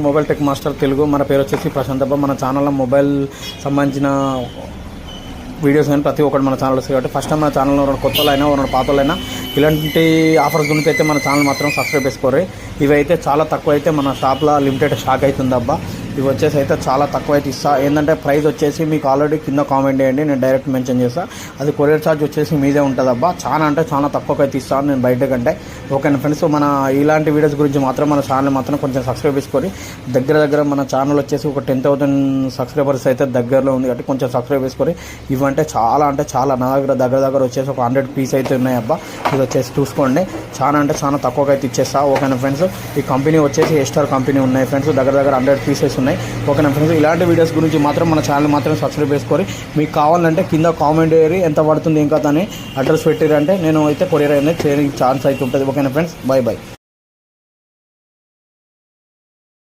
Mobile tech master Telugu. మన పేరు వచ్చేసి ప్రశాంత్ అబ్బా. మన ఛానల్లో మొబైల్ సంబంధించిన వీడియోస్ కానీ ప్రతి ఒక్కటి మన ఛానల్ వస్తాయి కాబట్టి ఫస్ట్ టైం మన ఛానల్లో రెండు కొత్త అయినా రెండు పాతలైనా ఇలాంటి ఆఫర్స్ గురించి అయితే మన ఛానల్ మాత్రం సబ్స్క్రైబ్ చేసుకోరు. ఇవి అయితే చాలా తక్కువ అయితే మన షాప్లో లిమిటెడ్ స్టాక్ అవుతుంది అబ్బా. ఇవి వచ్చేసి అయితే చాలా తక్కువ అయితే ఇస్తా. ఏంటంటే ప్రైస్ వచ్చేసి మీకు ఆల్రెడీ కింద కామెంట్ చేయండి, నేను డైరెక్ట్ మెన్షన్ చేస్తాను. అది కొరియర్ ఛార్జ్ వచ్చేసి మీదే ఉంటుంది అబ్బా. చాలా అంటే చాలా తక్కువకి అయితే ఇస్తాను నేను బయట కంటే. ఓకేనా ఫ్రెండ్స్, మన ఇలాంటి వీడియోస్ గురించి మాత్రం మన ఛానల్ మాత్రం కొంచెం సబ్స్క్రైబ్ చేసుకొని దగ్గర మన ఛానల్ వచ్చేసి ఒక 10,000 సబ్స్క్రైబర్స్ అయితే దగ్గరలో ఉంది కాబట్టి కొంచెం సబ్స్క్రైబ్ చేసుకొని ఇవంటే చాలా నా దగ్గర వచ్చేసి ఒక 100 పీస్ అయితే ఉన్నాయి అబ్బా. ఇది వచ్చేసి చూసుకోండి, చాలా అంటే చాలా తక్కువగా అయితే ఇచ్చేస్తా. ఓకేనా ఫ్రెండ్స్, ఈ కంపెనీ వచ్చేసి ఎస్టార్ కంపెనీ ఉన్నాయి ఫ్రెండ్స్, దగ్గర 100 పీసెస్ ఉన్నాయి. ఓకేనా ఫ్రెండ్స్, ఇలాంటి వీడియోస్ గురించి మాత్రం మన ఛానల్ మాత్రం సబ్స్క్రైబ్ చేసుకొని మీకు కావాలంటే కింద కామెంట్ చేయరు ఎంత పడుతుంది ఇంకా అని అడ్రస్ పెట్టారంటే నేను అయితే కొరియర్ అనేది చేయడానికి ఛాన్స్ అయితే ఉంటుంది. ఓకేనా ఫ్రెండ్స్, బై.